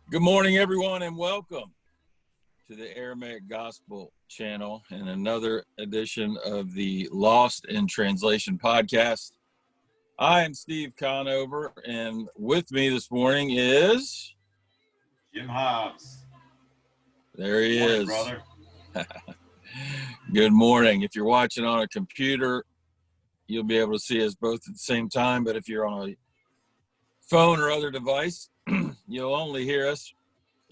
Good morning, everyone, and welcome to the Aramaic Gospel channel and another edition of the Lost in Translation podcast. I am Steve Conover, and with me this morning is Jim Hobbs. There he Morning, is. brother. Good morning. If you're watching on a computer, you'll be able to see us both at the same time, but if you're on a phone or other device, you'll only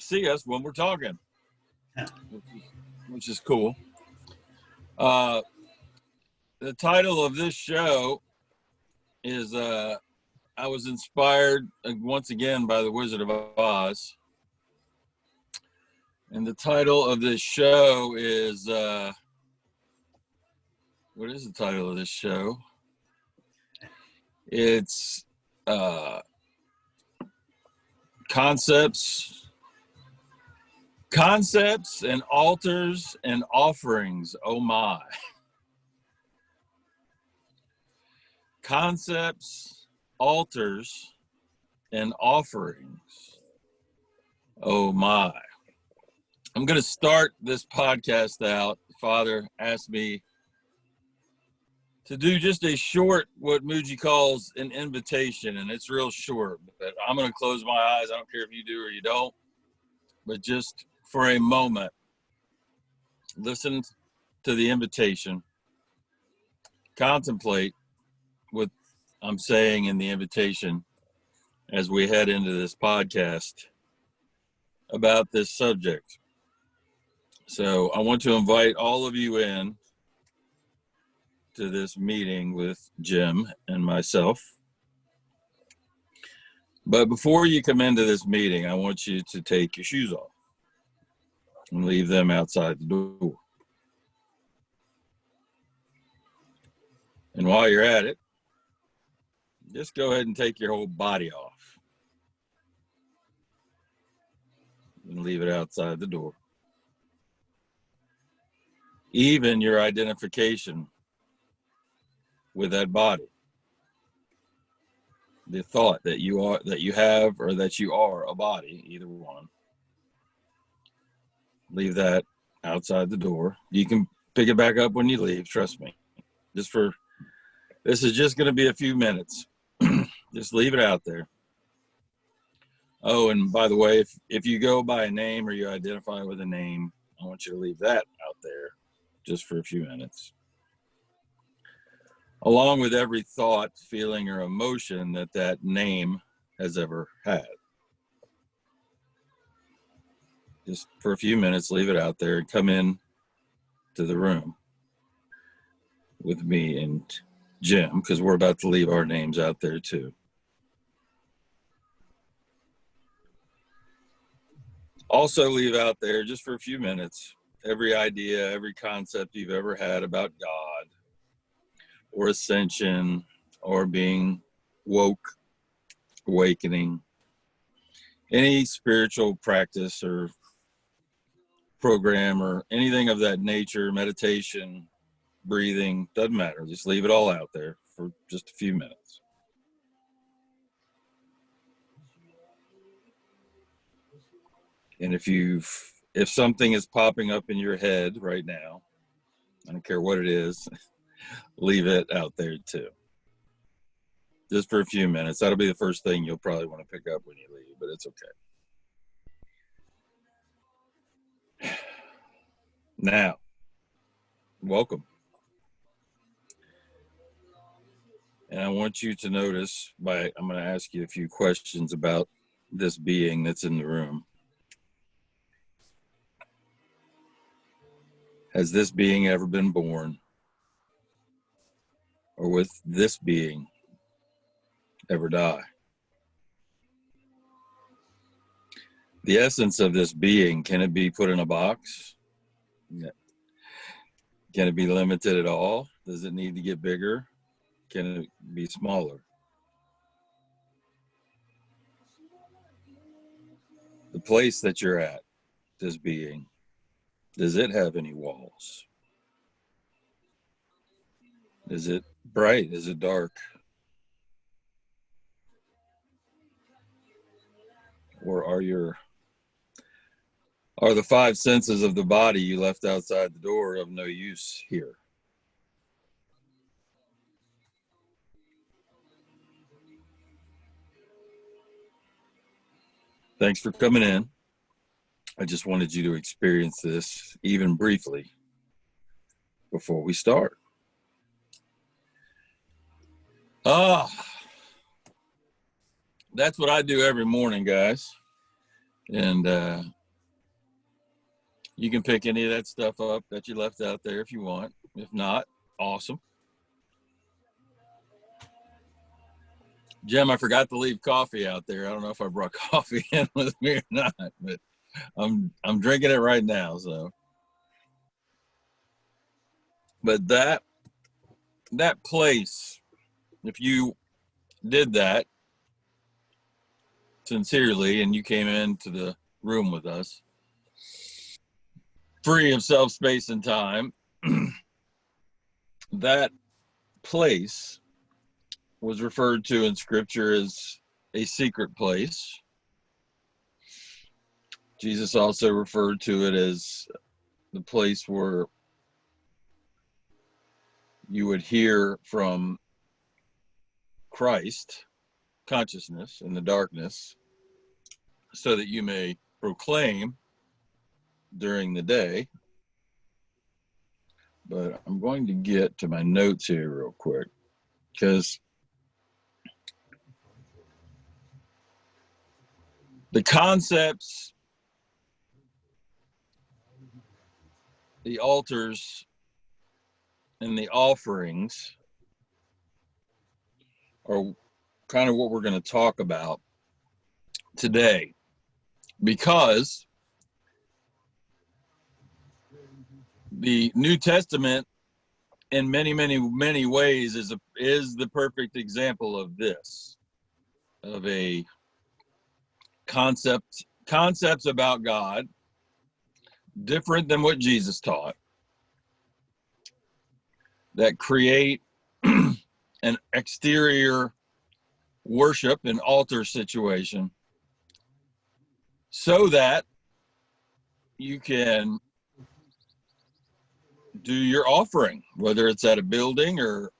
see us when we're talking, which is cool. The title of this show is I was inspired once again by the Wizard of Oz, and the title of this show is what is the title of this show? It's Concepts and Altars and Offerings. Oh my. Concepts, altars, and offerings. Oh my. I'm going to start this podcast out. Father asked me to do just a short, what Mooji calls an invitation, and it's real short, but I'm going to close my eyes. I don't care if you do or you don't, but just for a moment, listen to the invitation, contemplate what I'm saying in the invitation as we head into this podcast about this subject. So I want to invite all of you in to this meeting with Jim and myself. But before you come into this meeting, I want you to take your shoes off and leave them outside the door. And while you're at it, just go ahead and take your whole body off and leave it outside the door. Even your identification with that body, the thought that you have or that you are a body, either one, leave that outside the door. You can pick it back up when you leave, trust me. This is just going to be a few minutes. Just leave it out there. Oh, and by the way, if you go by a name or you identify with a name, I want you to leave that out there just for a few minutes, along with every thought, feeling, or emotion that name has ever had. Just for a few minutes, leave it out there and come in to the room with me and Jim, because we're about to leave our names out there too. Also leave out there, just for a few minutes, every idea, every concept you've ever had about God, or ascension, or being woke, awakening, any spiritual practice or program or anything of that nature, meditation, breathing, doesn't matter. Just leave it all out there for just a few minutes. And if something is popping up in your head right now, I don't care what it is, leave it out there too. Just for a few minutes. That'll be the first thing you'll probably want to pick up when you leave, but it's okay. Now, welcome. And I want you to notice I'm going to ask you a few questions about this being that's in the room. Has this being ever been born? Or will this being ever die? The essence of this being, can it be put in a box? Yeah. Can it be limited at all? Does it need to get bigger? Can it be smaller? The place that you're at, this being, does it have any walls? Is it bright? Is it dark? Or are your Are the five senses of the body you left outside the door of no use here? Thanks for coming in. I just wanted you to experience this even briefly before we start. That's what I do every morning, guys. And you can pick any of that stuff up that you left out there if you want. If not, awesome. Jim, I forgot to leave coffee out there. I don't know if I brought coffee in with me or not, but I'm drinking it right now. So, but that place, if you did that sincerely and you came into the room with us, free of self, space, and time, that place was referred to in Scripture as a secret place. Jesus also referred to it as the place where you would hear from Christ consciousness in the darkness, so that you may proclaim during the day. But I'm going to get to my notes here real quick, because the concepts, the altars, and the offerings are kind of what we're going to talk about today, because the New Testament in many ways is the perfect example of this, of a concepts about God different than what Jesus taught, that create an exterior worship and altar situation so that you can do your offering, whether it's at a building or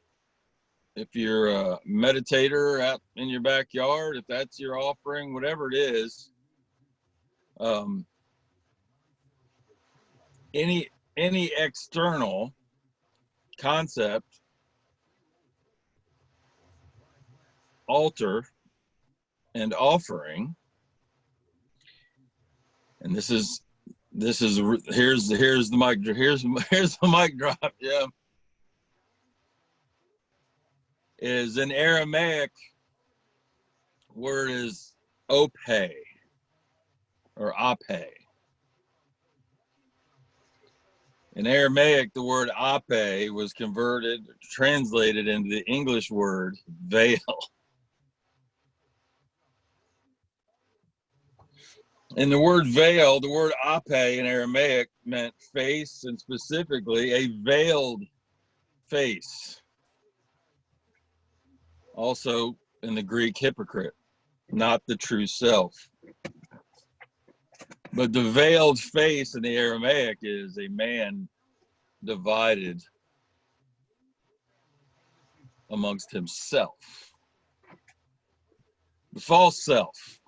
if you're a meditator out in your backyard, if that's your offering, whatever it is. Any external concept, altar, and offering, and here's the mic drop. Yeah, is an Aramaic word is ope or ape. In Aramaic, the word ape was translated into the English word veil. And the word veil, the word ape in Aramaic meant face, and specifically a veiled face. Also in the Greek, hypocrite, not the true self. But the veiled face in the Aramaic is a man divided amongst himself. The false self.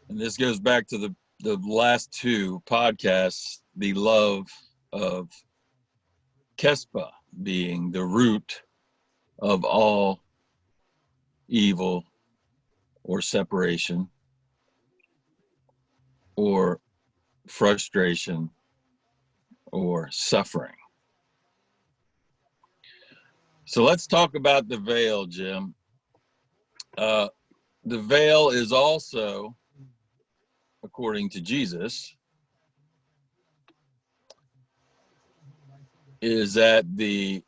And this goes back to the last two podcasts, the love of Kespa being the root of all evil or separation or frustration or suffering. So let's talk about the veil, Jim. The veil is also, according to Jesus, is at the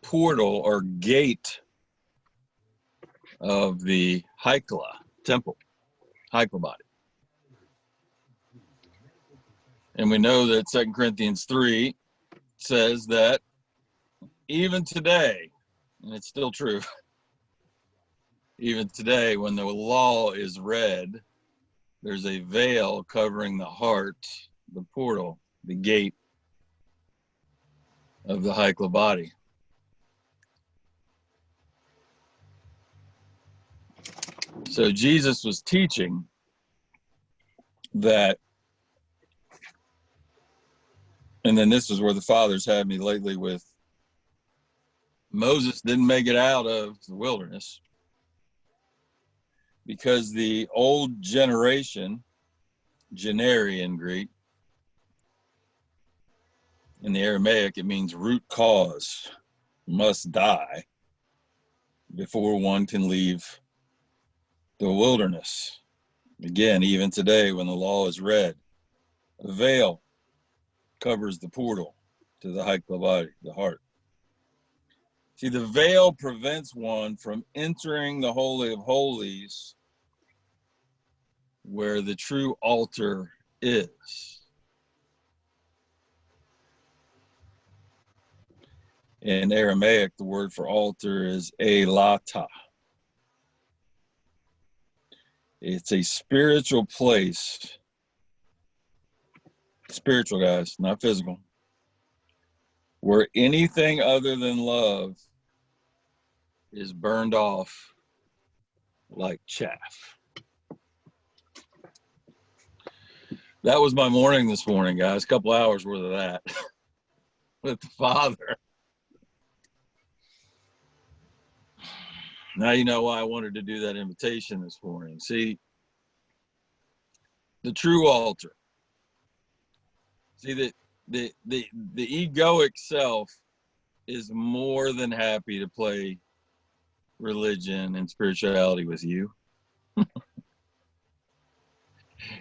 portal or gate of the Haikala temple, Haikala body. And we know that 2 Corinthians 3 says that even today, and it's still true, Even today, when the law is read, there's a veil covering the heart, the portal, the gate of the Hykla body. So Jesus was teaching that, and then this is where the fathers had me lately with Moses didn't make it out of the wilderness because the old generation, generi in Greek, in the Aramaic, it means root cause, must die before one can leave the wilderness. Again, even today, when the law is read, a veil covers the portal to the Hykla body, the heart. See, the veil prevents one from entering the Holy of Holies where the true altar is. In Aramaic, the word for altar is elata. It's a spiritual place. Spiritual, guys, not physical. Where anything other than love is burned off like chaff. That was my morning this morning, guys. A couple hours worth of that with the Father. Now you know why I wanted to do that invitation this morning. See, the true altar. See, the egoic self is more than happy to play religion and spirituality with you.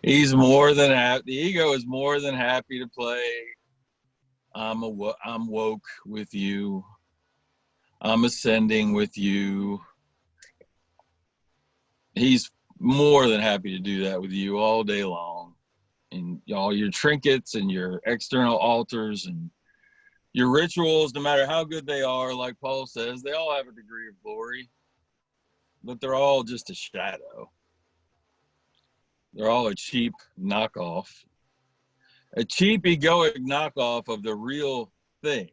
He's more than happy. The ego is more than happy to play. I'm woke with you. I'm ascending with you. He's more than happy to do that with you all day long. And all your trinkets and your external altars and your rituals, no matter how good they are, like Paul says, they all have a degree of glory, but they're all just a shadow. They're all a cheap knockoff, a cheap egoic knockoff of the real thing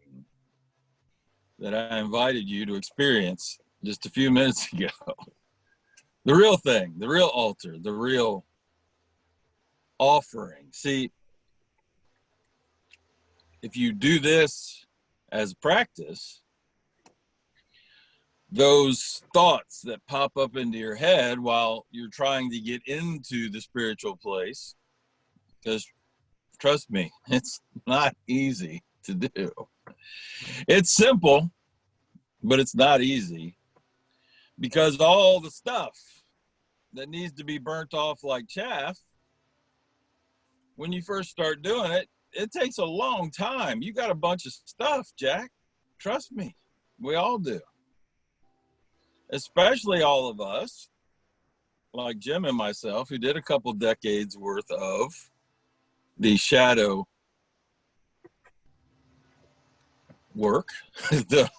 that I invited you to experience just a few minutes ago. The real thing, the real altar, the real offering. See, if you do this as practice, those thoughts that pop up into your head while you're trying to get into the spiritual place, because trust me, it's not easy to do. It's simple, but it's not easy, because all the stuff that needs to be burnt off like chaff, when you first start doing it, it takes a long time. You got a bunch of stuff, Jack. Trust me, we all do. Especially all of us, like Jim and myself, who did a couple decades worth of the shadow work, the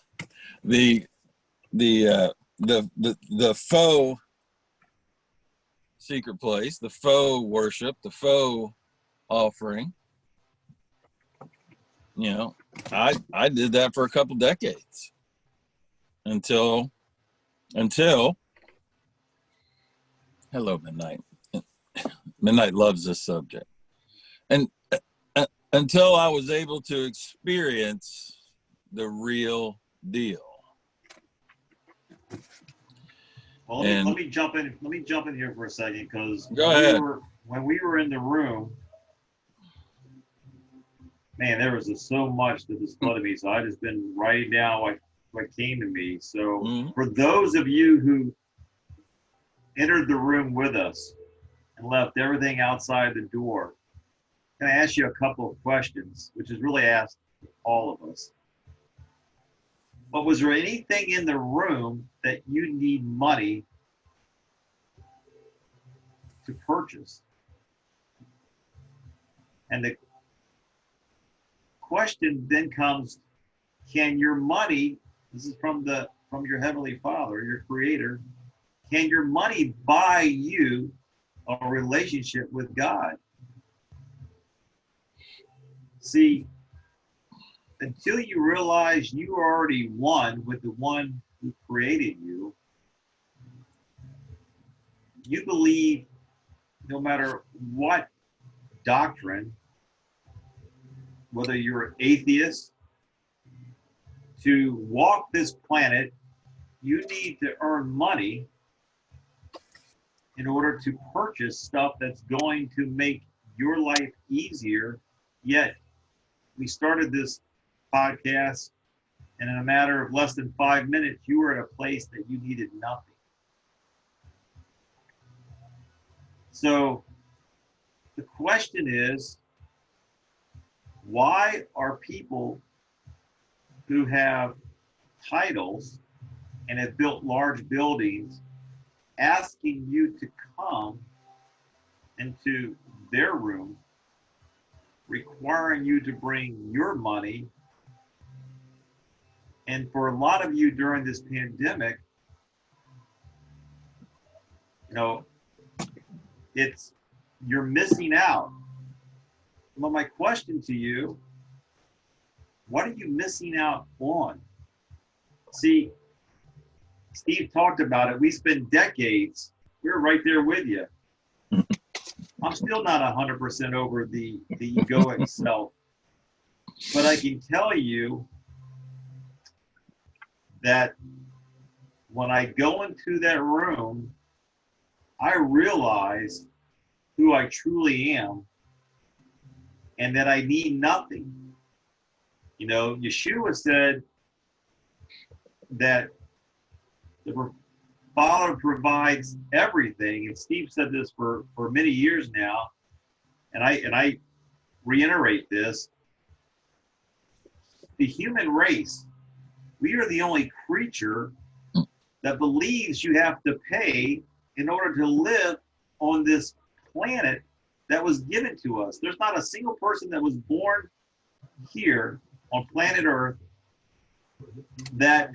faux secret place, the faux worship, the faux offering. You know, I did that for a couple decades until hello, Midnight. Midnight loves this subject. And until I was able to experience the real deal. Well, let me jump in. Let me jump in here for a second, because when we were in the room, man, there was just so much that just flooded me. So I just been writing down what came to me. So for those of you who entered the room with us and left everything outside the door, can I ask you a couple of questions, which is really asked all of us. But was there anything in the room that you need money to purchase? And the question then comes, can your money, this is from your Heavenly Father, your Creator, can your money buy you a relationship with God? See, until you realize you are already one with the one who created you, you believe no matter what doctrine, whether you're atheist, to walk this planet, you need to earn money in order to purchase stuff that's going to make your life easier. Yet, we started this podcast, and in a matter of less than 5 minutes, you were at a place that you needed nothing. So the question is, why are people who have titles and have built large buildings asking you to come into their room, requiring you to bring your money? And for a lot of you during this pandemic, you're missing out. Well, my question to you, what are you missing out on? See, Steve talked about it. We spent decades. We're right there with you. I'm still not 100% over the egoic self, but I can tell you that when I go into that room, I realize who I truly am and that I need nothing. Yeshua said that the Father provides everything, and Steve said this for many years now, and I reiterate this. The human race, we are the only creature that believes you have to pay in order to live on this planet that was given to us. There's not a single person that was born here on planet Earth that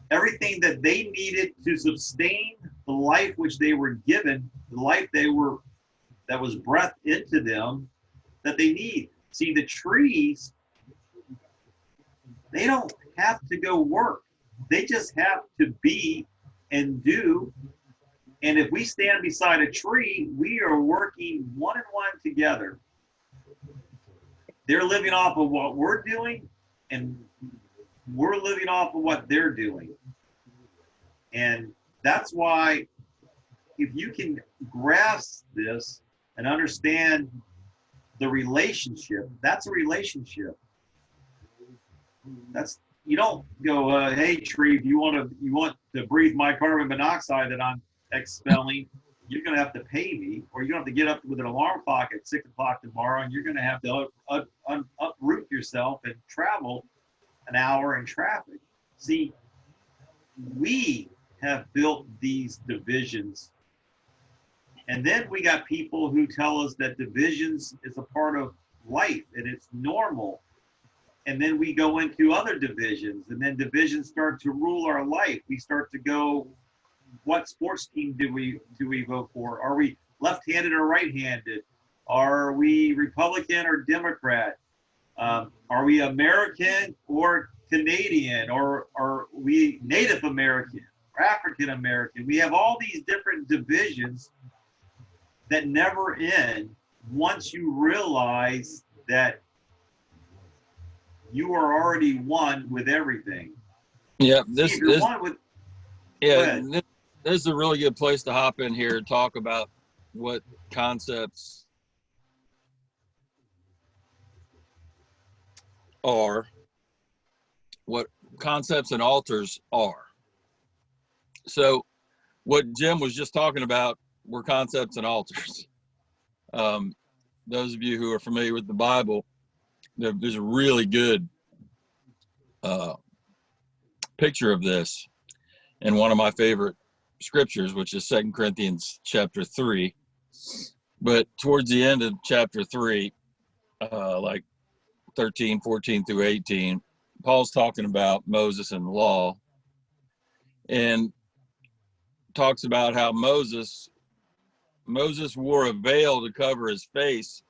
everything that they needed to sustain the life which they were given, the life that was breathed into them, that they need. See, the trees, they don't have to go work. They just have to be and do. And if we stand beside a tree, we are working one-on-one together. They're living off of what we're doing, and we're living off of what they're doing. And that's why, if you can grasp this and understand the relationship, that's a relationship. You don't go, hey tree, if you want to breathe my carbon monoxide that I'm expelling, you're going to have to pay me, or you're going to have to get up with an alarm clock at 6 o'clock tomorrow, and you're going to have to uproot yourself and travel an hour in traffic. See, we have built these divisions, and then we got people who tell us that divisions is a part of life and it's normal. And then we go into other divisions, and then divisions start to rule our life. We start to go, what sports team do we vote for? Are we left-handed or right-handed? Are we Republican or Democrat? Are we American or Canadian? Or are we Native American or African American? We have all these different divisions that never end once you realize that you are already one with everything. Yeah, this is a really good place to hop in here and talk about what concepts are, what concepts and altars are. So what Jim was just talking about were concepts and altars. Those of you who are familiar with the Bible, there's a really good picture of this in one of my favorite scriptures, which is 2 Corinthians chapter 3. But towards the end of chapter 3, like 13, 14 through 18, Paul's talking about Moses and the law. and talks about how Moses wore a veil to cover his face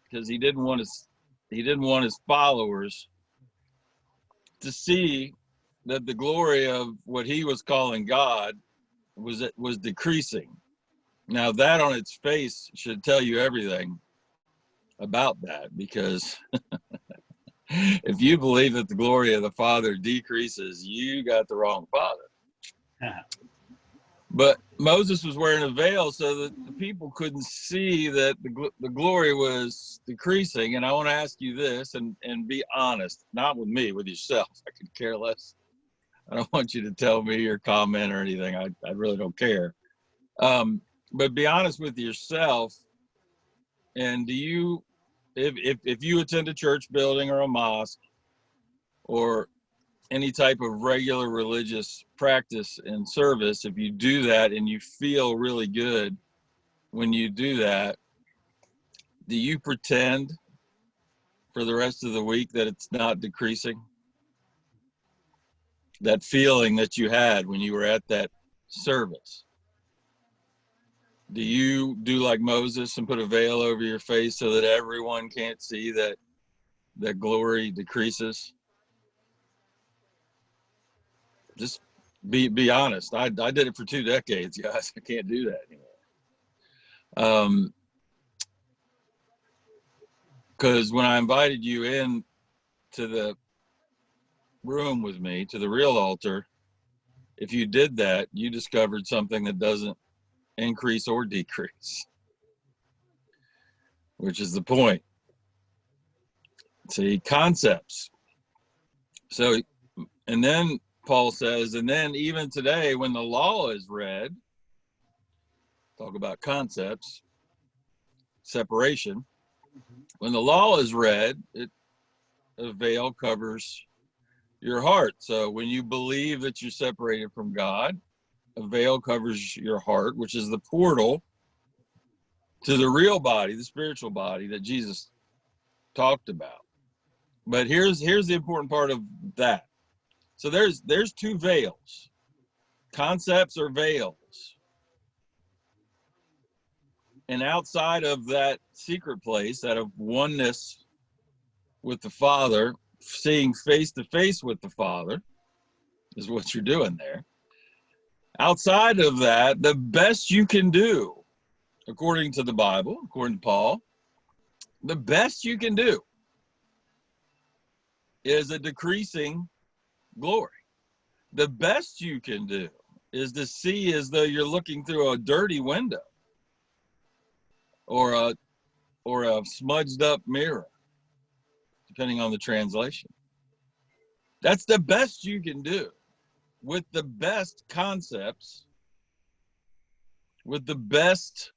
because he didn't want his followers to see that the glory of what he was calling God was decreasing. Now that on its face should tell you everything about that, because if you believe that the glory of the Father decreases, you got the wrong Father. But Moses was wearing a veil so that the people couldn't see that the glory was decreasing. And I want to ask you this, and be honest, not with me, with yourself. I could care less. I don't want you to tell me or comment or anything. I really don't care. But be honest with yourself. And do you, if you attend a church building or a mosque or any type of regular religious practice and service, if you do that and you feel really good when you do that, do you pretend for the rest of the week that it's not decreasing? That feeling that you had when you were at that service. Do you do like Moses and put a veil over your face so that everyone can't see that glory decreases? Just be honest. I did it for 2 decades, guys. I can't do that anymore. Because when I invited you in to the room with me, to the real altar, if you did that, you discovered something that doesn't increase or decrease, which is the point. See, concepts. So, and then Paul says, and then even today when the law is read, talk about concepts, separation. When the law is read, a veil covers your heart. So when you believe that you're separated from God, a veil covers your heart, which is the portal to the real body, the spiritual body that Jesus talked about. But here's the important part of that. So there's 2 veils. Concepts are veils. And outside of that secret place, that of oneness with the Father, seeing face to face with the Father is what you're doing there. Outside of that, the best you can do, according to the Bible, according to Paul, the best you can do is a decreasing glory. The best you can do is to see as though you're looking through a dirty window or a smudged up mirror, depending on the translation. That's the best you can do with the best concepts, with the best,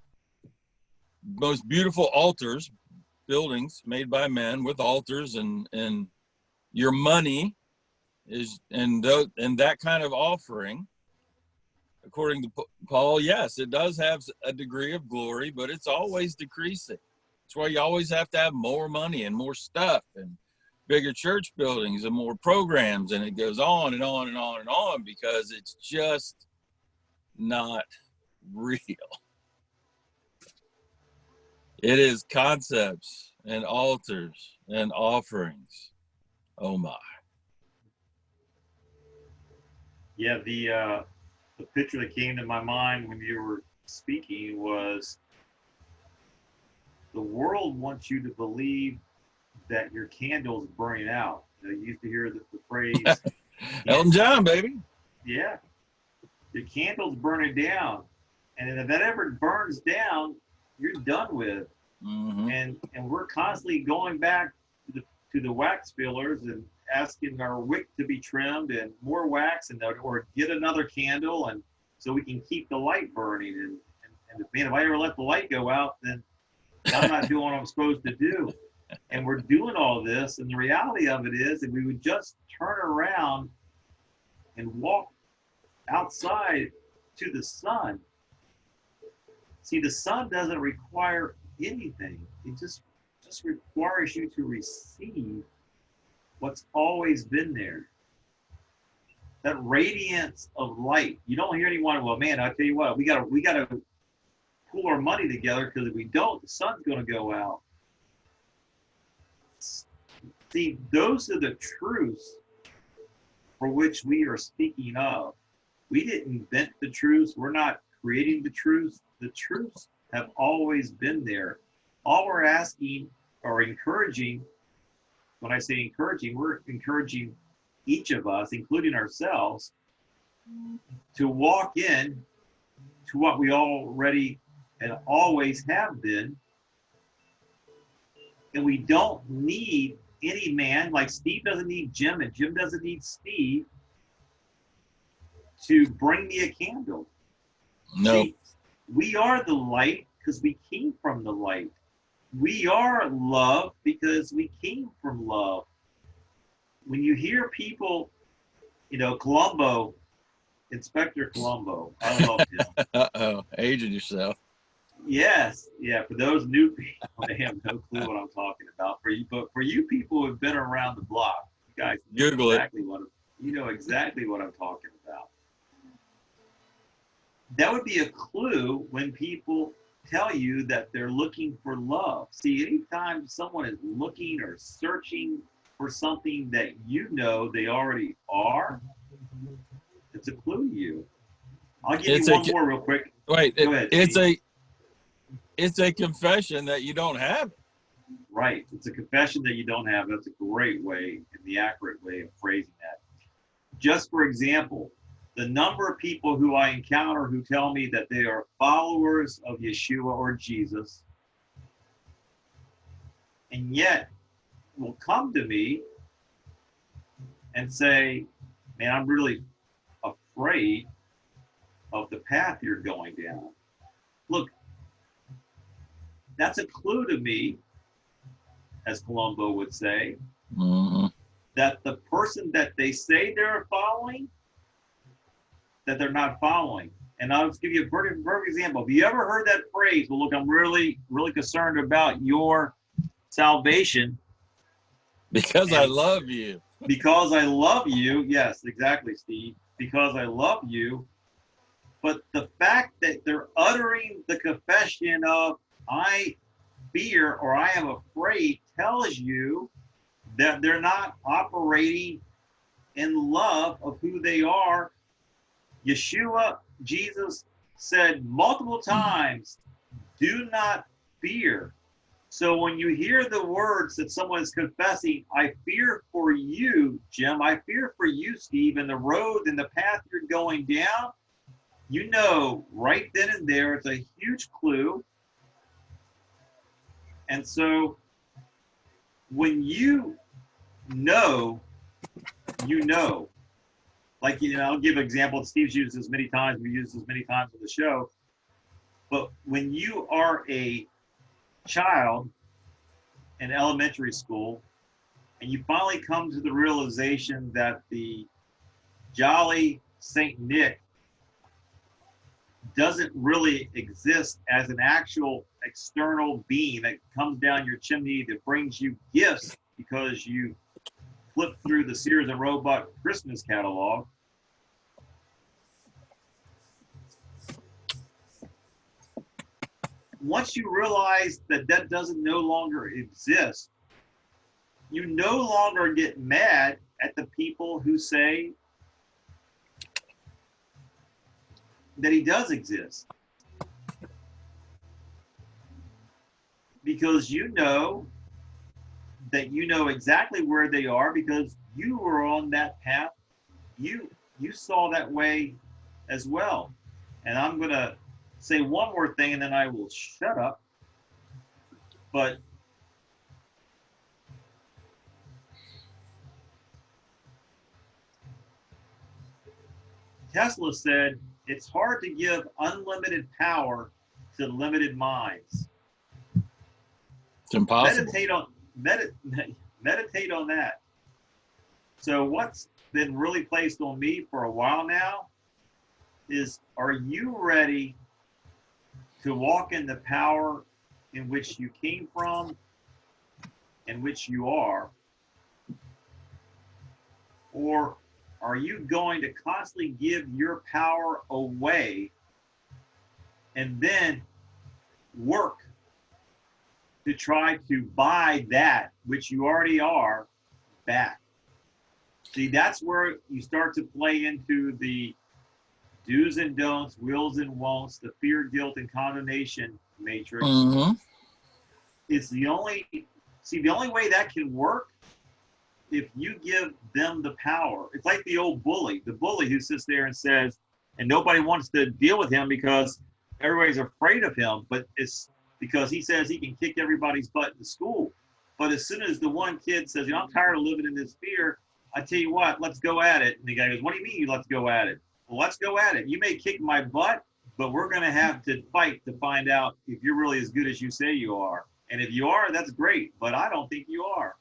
most beautiful altars, buildings made by men with altars, and your money is, and that kind of offering, according to Paul, yes, it does have a degree of glory, but it's always decreasing. That's why you always have to have more money and more stuff and bigger church buildings and more programs, and it goes on and on and on and on, because it's just not real. It is concepts and altars and offerings. Oh my. Yeah, the picture that came to my mind when you were speaking was, the world wants you to believe that your candle's burning out. You used to hear the phrase Elton John, baby. Yeah, your candle's burning down, and if that ever burns down, you're done with. Mm-hmm. And we're constantly going back to the wax fillers and asking our wick to be trimmed and more wax, or get another candle, and so we can keep the light burning. And man, if I ever let the light go out, then I'm not doing what I'm supposed to do. And we're doing all this, and the reality of it is that we would just turn around and walk outside to the sun. See, the sun doesn't require anything. It just requires you to receive what's always been there. that radiance of light. You don't hear anyone, well, man, I tell you what, we gotta pool our money together, because if we don't, the sun's going to go out. See, those are the truths for which we are speaking of. We didn't invent the truths. We're not creating the truths. The truths have always been there. All we're asking or encouraging, when I say encouraging, we're encouraging each of us, including ourselves, to walk in to what we already and always have been. And we don't need any man, like Steve doesn't need Jim, and Jim doesn't need Steve to bring me a candle. No. See, we are the light because we came from the light. We are love because we came from love. When you hear people, Columbo, Inspector Columbo, I love him. Uh-oh, aging yourself. Yes, yeah. For those new people, they have no clue what I'm talking about. But for you people who have been around the block, you guys know Google exactly exactly what I'm talking about. That would be a clue when people tell you that they're looking for love. See, anytime someone is looking or searching for something that they already are, it's a clue to you. I'll give you one more real quick. Wait, Go ahead, it's a confession that you don't have it. Right. It's a confession that you don't have. That's a great way and the accurate way of phrasing that. Just for example, the number of people who I encounter who tell me that they are followers of Yeshua or Jesus, and yet will come to me and say, man, I'm really afraid of the path you're going down. Look, that's a clue to me, as Columbo would say, that the person that they say they're following, that they're not following. And I'll just give you a perfect example. Have you ever heard that phrase, well, look, I'm really, really concerned about your salvation. Because I love you. Because I love you. Yes, exactly, Steve. Because I love you. But the fact that they're uttering the confession of, I fear or I am afraid, tells you that they're not operating in love of who they are. Yeshua, Jesus, said multiple times, do not fear. So when you hear the words that someone is confessing, I fear for you, Jim, I fear for you, Steve, and the road and the path you're going down, right then and there, it's a huge clue. And so when you know, like, I'll give an example that Steve's used this many times, we used this many times on the show, but when you are a child in elementary school and you finally come to the realization that the jolly Saint Nick doesn't really exist as an actual external being that comes down your chimney that brings you gifts because you flip through the Sears and Roebuck Christmas catalog. Once you realize that doesn't no longer exist, you no longer get mad at the people who say that he does exist. Because you know exactly where they are because you were on that path. You saw that way as well. And I'm going to say one more thing and then I will shut up. But Tesla said, it's hard to give unlimited power to limited minds. It's impossible. Meditate on that. So what's been really placed on me for a while now is, are you ready to walk in the power in which you came from, in which you are? Or are you going to constantly give your power away and then work to try to buy that which you already are back? See, that's where you start to play into the do's and don'ts, wills and won'ts, the fear, guilt, and condemnation matrix. Mm-hmm. It's the only way that can work if you give them the power. It's like the old bully, who sits there and says, and nobody wants to deal with him because everybody's afraid of him, but it's because he says he can kick everybody's butt in school. But as soon as the one kid says, I'm tired of living in this fear, I tell you what, let's go at it. And the guy goes, what do you mean you let's go at it? Well, let's go at it. You may kick my butt, but we're going to have to fight to find out if you're really as good as you say you are. And if you are, that's great, but I don't think you are.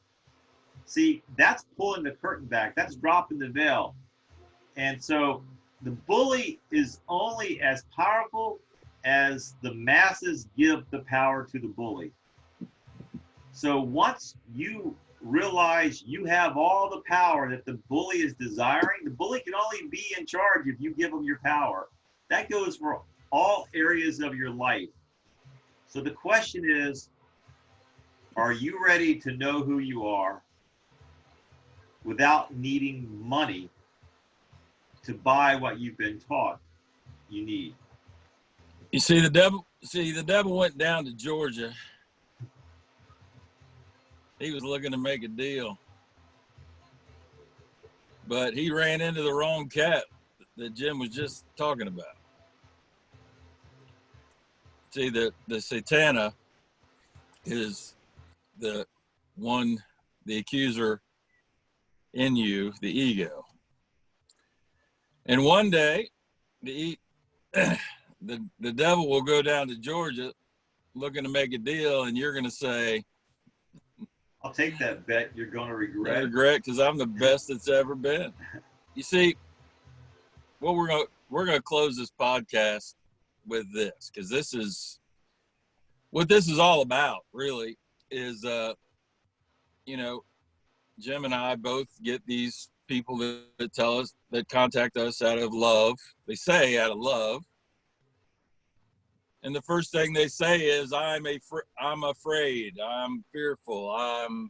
See, that's pulling the curtain back. That's dropping the veil. And so the bully is only as powerful as the masses give the power to the bully. So once you realize you have all the power that the bully is desiring, the bully can only be in charge if you give him your power. That goes for all areas of your life. So the question is, are you ready to know who you are without needing money to buy what you've been taught you need? You see, the devil went down to Georgia. He was looking to make a deal, but he ran into the wrong cat that Jim was just talking about. See, the Satana is the accuser in you, the ego. And one day, the devil will go down to Georgia looking to make a deal, and you're going to say, I'll take that bet. You're going to regret. I regret because I'm the best that's ever been. You see, well, we're going to close this podcast with this, because this is what this is all about, really, is, Jim and I both get these people that tell us, that contact us out of love. They say out of love. And the first thing they say is, I'm afraid, I'm fearful, I'm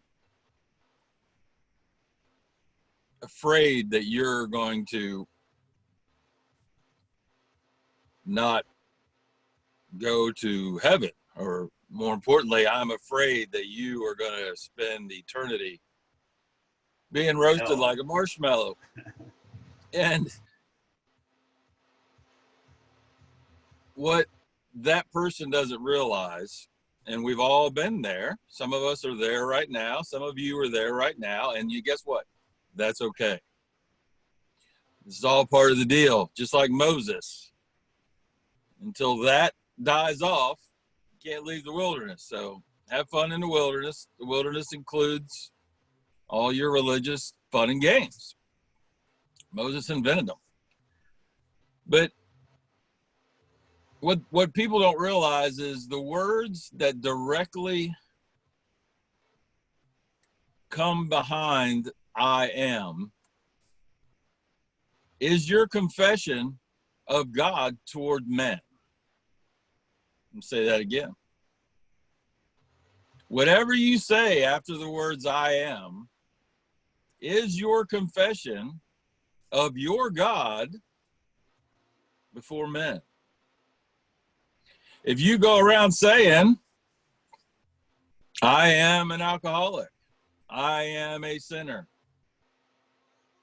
afraid that you're going to not go to heaven, or more importantly, I'm afraid that you are going to spend eternity being roasted like a marshmallow. And what that person doesn't realize, and we've all been there, some of us are there right now, some of you are there right now, and you guess what? That's okay. This is all part of the deal, just like Moses. Until that dies off, you can't leave the wilderness. So have fun in the wilderness. The wilderness includes all your religious fun and games. Moses invented them. But what people don't realize is the words that directly come behind I am is your confession of God toward men. I'll say that again. Whatever you say after the words I am is your confession of your God before men. If you go around saying, I am an alcoholic, I am a sinner,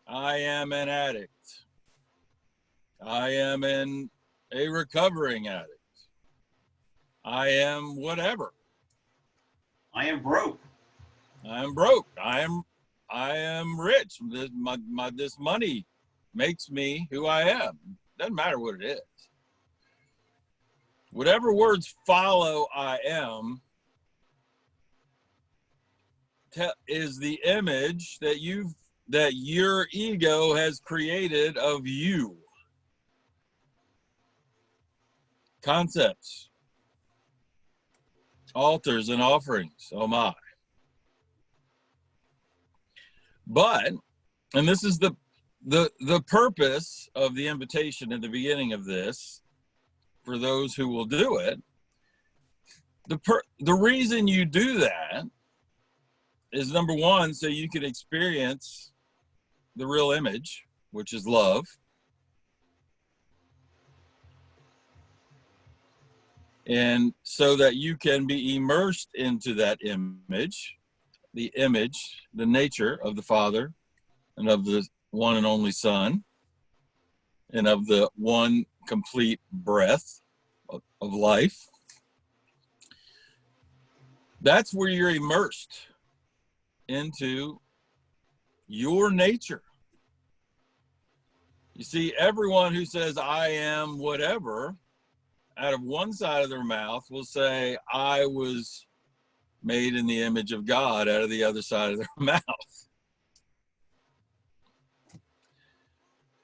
I am an addict, I am a recovering addict, I am whatever. I am broke. I am broke. I am rich. This money makes me who I am. Doesn't matter what it is. Whatever words follow I am is the image that your ego has created of you. Concepts, altars, and offerings. Oh my. But, and this is the the purpose of the invitation at the beginning of this, for those who will do it, the reason you do that is, number one, so you can experience the real image, which is love. And so that you can be immersed into that image, the nature of the Father and of the one and only Son and of the one complete breath of life. That's where you're immersed into your nature. You see, everyone who says, I am whatever, out of one side of their mouth will say, I was made in the image of God, out of the other side of their mouth.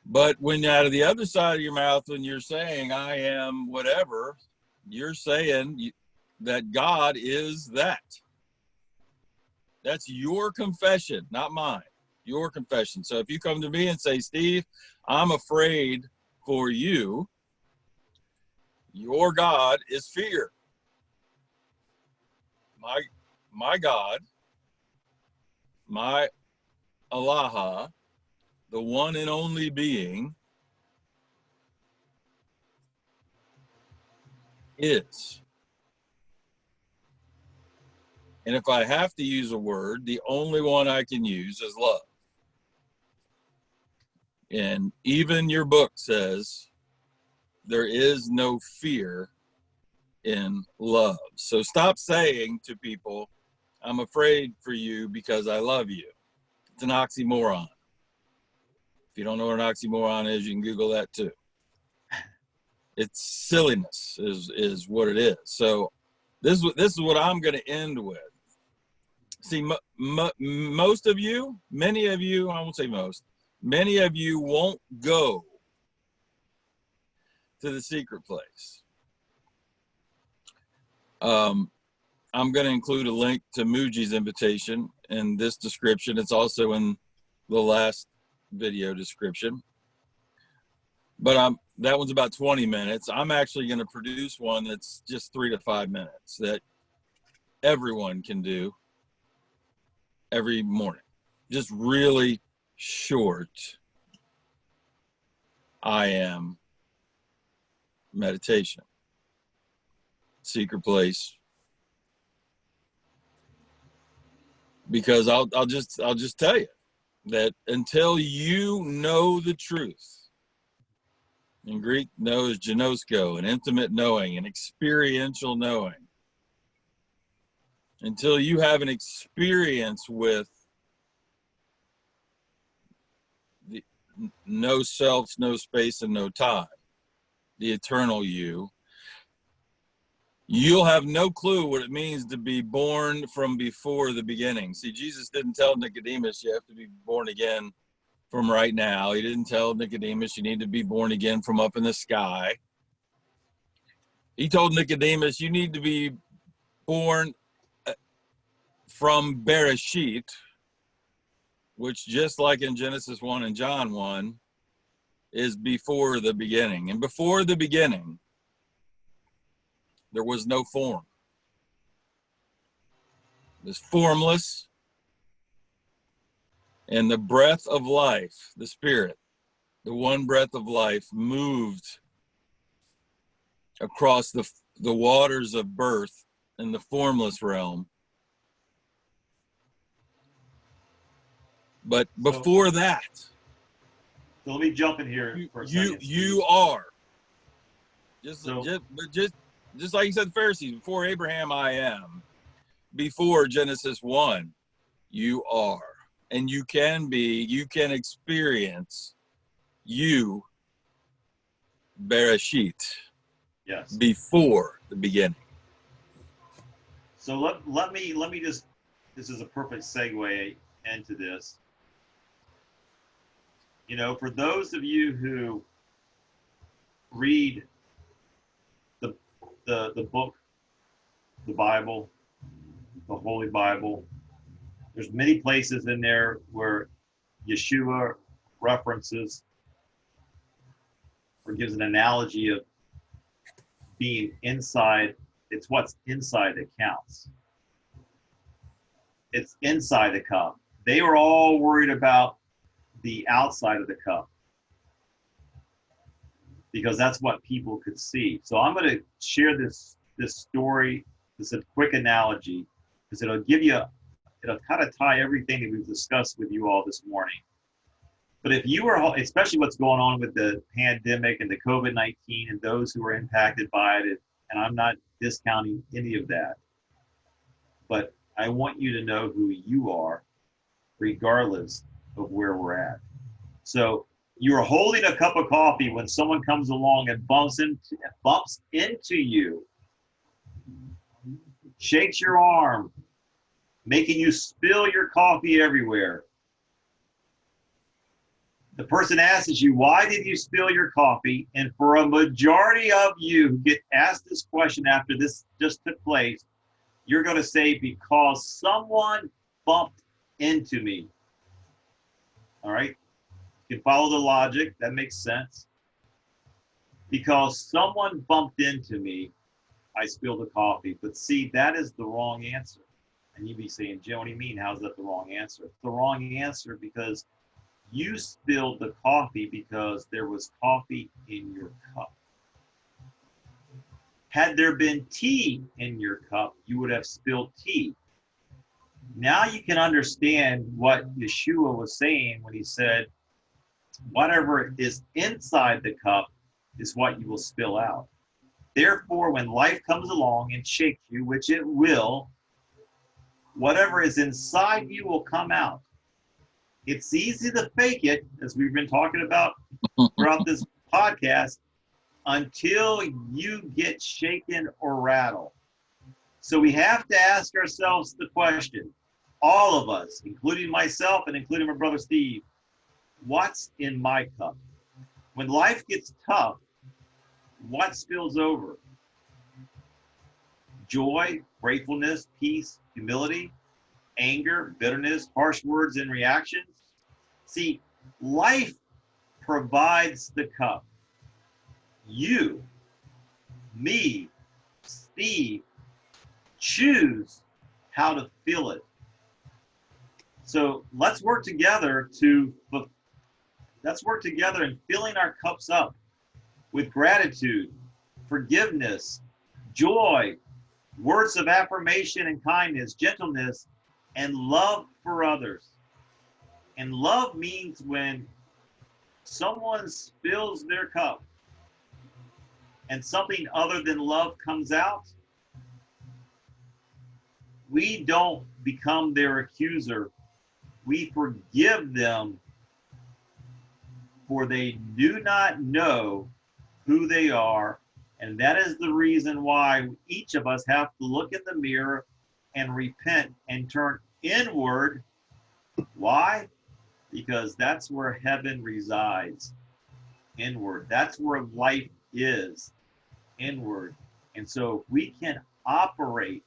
But when out of the other side of your mouth, when you're saying, I am whatever, you're saying that God is that. That's your confession, not mine. Your confession. So if you come to me and say, Steve, I'm afraid for you, your God is fear. My God, my Allah, the one and only being, is. And if I have to use a word, the only one I can use is love. And even your book says there is no fear in love. So stop saying to people, I'm afraid for you because I love you. It's an oxymoron. If you don't know what an oxymoron is, you can Google that too. It's silliness is what it is. So this is what I'm going to end with. See, most of you, many of you, I won't say most, many of you won't go to the secret place. I'm going to include a link to Mooji's invitation in this description. It's also in the last video description. But that one's about 20 minutes. I'm actually going to produce one that's just 3 to 5 minutes that everyone can do every morning. Just really short I am meditation. Secret place. Because I'll just tell you that until you know the truth, in Greek, know is ginosko, an intimate knowing, an experiential knowing. Until you have an experience with the no self, no space, and no time, the eternal you, you'll have no clue what it means to be born from before the beginning. See, Jesus didn't tell Nicodemus you have to be born again from right now. He didn't tell Nicodemus you need to be born again from up in the sky. He told Nicodemus you need to be born from Bereshit, which, just like in Genesis 1 and John 1, is before the beginning. And before the beginning, there was no form. It was formless. And the breath of life, the Spirit, the one breath of life, moved across the waters of birth in the formless realm. But before that, so let me jump in here for a second. You are. Just like you said, the Pharisees, before Abraham, I am. Before Genesis 1, you are. And you can experience you, Bereshit. Yes. Before the beginning. So let me just, this is a perfect segue into this. You know, for those of you who read the book, the Bible, the Holy Bible, there's many places in there where Yeshua references or gives an analogy of being inside. It's what's inside that counts. It's inside the cup. They were all worried about the outside of the cup because that's what people could see. So I'm going to share this story, this a quick analogy, because it'll kind of tie everything that we've discussed with you all this morning. But if you were, especially what's going on with the pandemic and the COVID-19 and those who are impacted by it, and I'm not discounting any of that, but I want you to know who you are, regardless of where we're at. So you are holding a cup of coffee when someone comes along and bumps into you, shakes your arm, making you spill your coffee everywhere. The person asks you, why did you spill your coffee? And for a majority of you who get asked this question after this just took place, you're going to say, because someone bumped into me. All right? You can follow the logic. That makes sense. Because someone bumped into me, I spilled the coffee. But see, that is the wrong answer. And you'd be saying, Jim, what do you mean? How's that the wrong answer? It's the wrong answer because you spilled the coffee because there was coffee in your cup. Had there been tea in your cup, you would have spilled tea. Now you can understand what Yeshua was saying when he said, whatever is inside the cup is what you will spill out. Therefore, when life comes along and shakes you, which it will, whatever is inside you will come out. It's easy to fake it, as we've been talking about throughout this podcast, until you get shaken or rattled. So we have to ask ourselves the question, all of us, including myself and including my brother Steve, what's in my cup? When life gets tough, what spills over? Joy, gratefulness, peace, humility, anger, bitterness, harsh words and reactions. See, life provides the cup. You, me, Steve, choose how to fill it. So let's work together in filling our cups up with gratitude, forgiveness, joy, words of affirmation and kindness, gentleness, and love for others. And love means when someone spills their cup and something other than love comes out, we don't become their accuser. We forgive them, for they do not know who they are. And that is the reason why each of us have to look in the mirror and repent and turn inward. Why? Because that's where heaven resides, inward. That's where life is, inward. And so if we can operate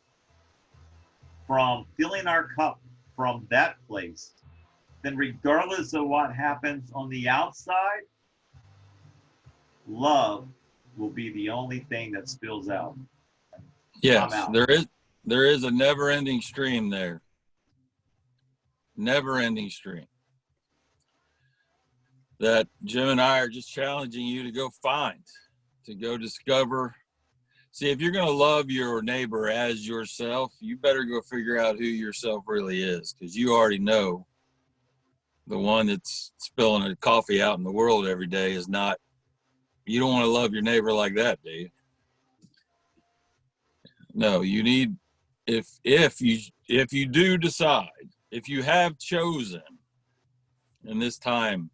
from filling our cup from that place, then regardless of what happens on the outside, love will be the only thing that spills out. Yes, there is a never-ending stream there. Never-ending stream that Jim and I are just challenging you to go find, to go discover. See, if you're going to love your neighbor as yourself, you better go figure out who yourself really is, because you already know the one that's spilling a coffee out in the world every day is not. You don't want to love your neighbor like that, do you? No, you need, if you do decide, if you have chosen in this time,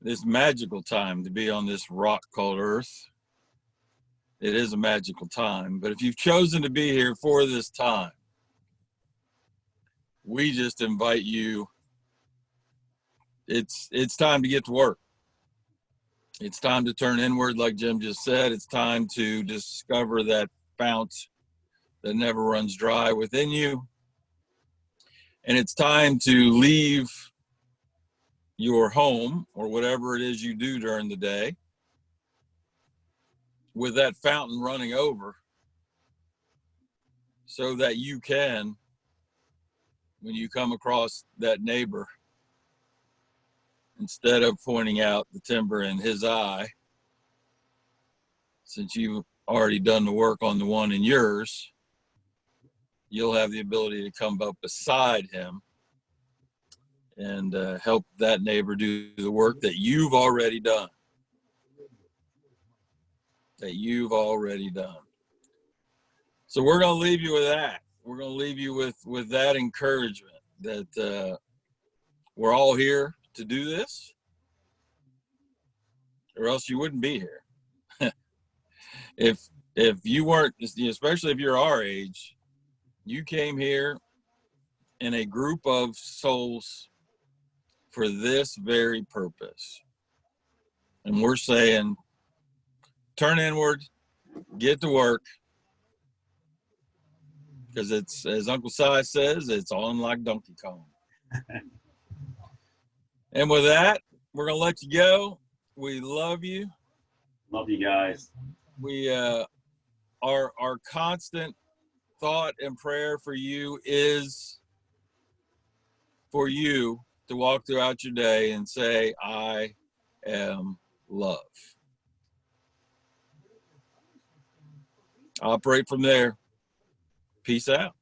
this magical time to be on this rock called Earth, it is a magical time. But if you've chosen to be here for this time, we just invite you. It's time to get to work. It's time to turn inward, like Jim just said. It's time to discover that fount that never runs dry within you. And it's time to leave your home or whatever it is you do during the day with that fountain running over, so that you can, when you come across that neighbor, instead of pointing out the timber in his eye, since you've already done the work on the one in yours, you'll have the ability to come up beside him and help that neighbor do the work that you've already done. So we're going to leave you with that. We're going to leave you with that encouragement that we're all here to do this, or else you wouldn't be here. If you weren't, especially if you're our age, you came here in a group of souls for this very purpose. And we're saying, turn inward, get to work, because it's, as Uncle Si says, it's on like Donkey Kong. And with that, we're going to let you go. We love you. Love you guys. We, our constant thought and prayer for you is for you to walk throughout your day and say, I am love. Operate from there. Peace out.